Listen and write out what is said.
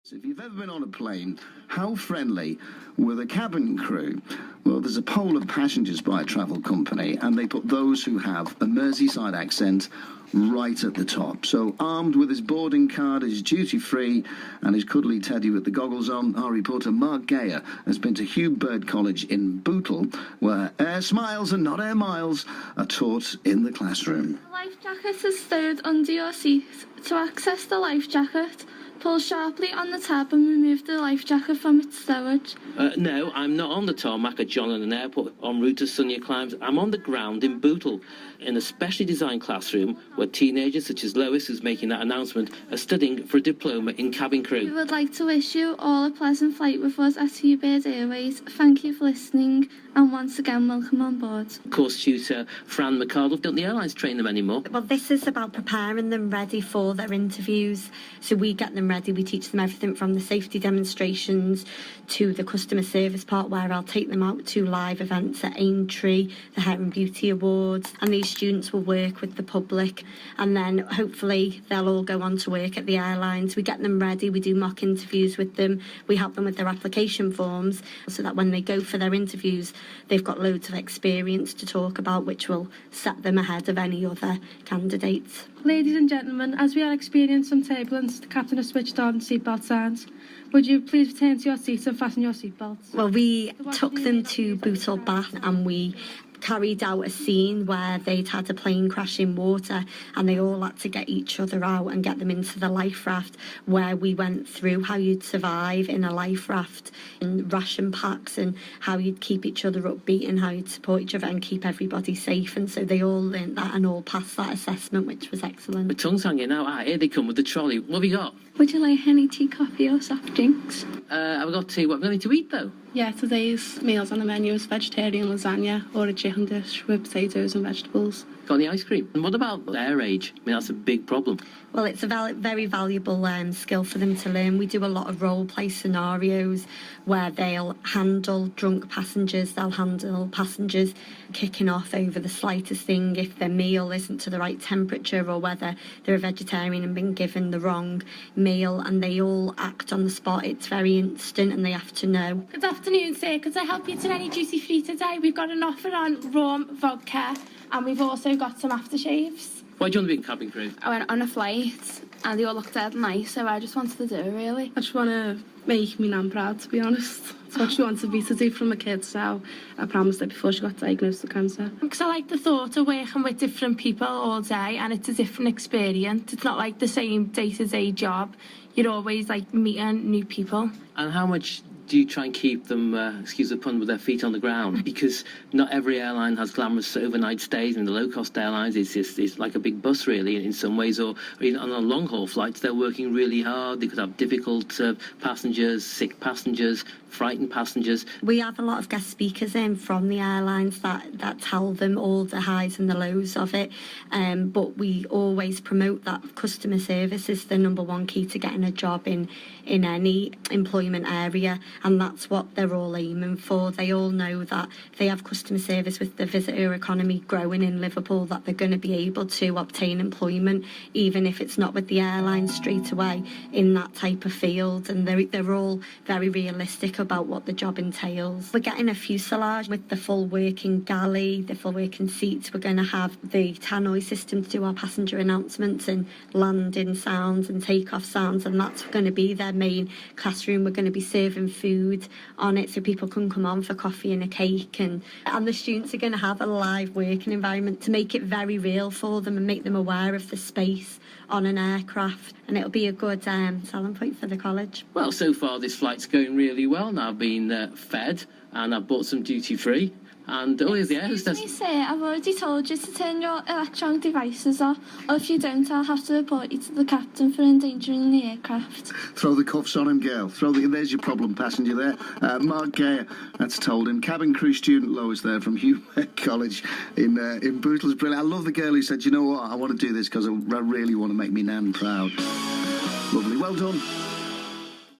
If you've ever been on a plane, how friendly were the cabin crew? Well, there's a poll of passengers by a travel company, and they put those who have a Merseyside accent right at the top. So, armed with his boarding card, his duty-free, and his cuddly teddy with the goggles on, our reporter Mark Gayer has been to Hugh Baird College in Bootle, where air smiles and not air miles are taught in the classroom. The life jacket is stowed under your seat. To access the life jacket, pull sharply on the tab and remove the life jacket from its stowage. No, I'm not on the tarmac at John Lennon Airport en route to sunnier climes. I'm on the ground in Bootle, in a specially designed classroom where teenagers such as Lois, who's making that announcement, are studying for a diploma in cabin crew. We would like to wish you all a pleasant flight with us at Hugh Baird Airways. Thank you for listening, and once again, welcome on board. Course tutor Fran McArdle, don't the airlines train them anymore? Well, this is about preparing them ready for their interviews. So we get them ready, we teach them everything from the safety demonstrations to the customer service part, where I'll take them out to live events at Aintree, the Hair and Beauty Awards, and these students will work with the public, and then hopefully they'll all go on to work at the airlines. We get them ready, we do mock interviews with them, we help them with their application forms so that when they go for their interviews they've got loads of experience to talk about, which will set them ahead of any other candidates. Ladies and gentlemen, as we are experiencing some turbulence, the captain has switched on seatbelt signs. Would you please return to your seats and fasten your seatbelts? Well, we took them to Bootle Bath and we carried out a scene where they'd had a plane crash in water and they all had to get each other out and get them into the life raft, where we went through how you'd survive in a life raft and ration packs and how you'd keep each other upbeat and how you'd support each other and keep everybody safe. And so they all learnt that and all passed that assessment, which was excellent. My tongue's hanging out. Here they come with the trolley. What have we got? Would you like any tea, coffee or soft drinks? I've got tea. What are we going to eat though? Yeah, today's meals on the menu is vegetarian lasagna or a chicken dish with potatoes and vegetables. Got any ice cream? And what about their age? I mean, that's a big problem. Well, it's a very valuable skill for them to learn. We do a lot of role-play scenarios where they'll handle drunk passengers, they'll handle passengers kicking off over the slightest thing, if their meal isn't to the right temperature or whether they're a vegetarian and been given the wrong meal, and they all act on the spot. It's very instant and they have to know. Good afternoon, sir. Could I help you to any duty free today? We've got an offer on rum vodka and we've also got some aftershaves. Why do you want to be in cabin crew? I went on a flight and they all looked dead nice, so I just wanted to do it, really. I just want to make me nan proud, to be honest. It's what she wanted me to do from a kid, so I promised her before she got diagnosed with cancer. Because I like the thought of working with different people all day, and it's a different experience. It's not like the same day-to-day job. You're always like meeting new people. And how much do you try and keep them, excuse the pun, with their feet on the ground? Because not every airline has glamorous overnight stays, and the low-cost airlines, it's like a big bus, really, in some ways. Or even on a long-haul flights, they're working really hard. They could have difficult passengers, sick passengers, frightened passengers. We have a lot of guest speakers in from the airlines that tell them all the highs and the lows of it. But we always promote that customer service is the number one key to getting a job in any employment area. And that's what they're all aiming for. They all know that if they have customer service with the visitor economy growing in Liverpool, that they're going to be able to obtain employment, even if it's not with the airlines straight away, in that type of field. And they're all very realistic about what the job entails. We're getting a fuselage with the full working galley, the full working seats. We're going to have the tannoy system to do our passenger announcements and landing sounds and takeoff sounds, and that's going to be their main classroom. We're going to be serving food on it so people can come on for coffee and a cake, and the students are going to have a live working environment to make it very real for them and make them aware of the space on an aircraft, and it'll be a good selling point for the college. Well, so far this flight's going really well. Now I've been fed and I've bought some duty free. And Excuse me, sir, I've already told you to turn your electronic devices off, or if you don't, I'll have to report you to the captain for endangering the aircraft. Throw the cuffs on him, girl. There's your problem passenger there. Mark Gayer, that's told him. Cabin crew student Lois there from Hugh College in Bootle's brilliant. I love the girl who said, you know what, I want to do this because I really want to make me nan proud. Lovely, well done.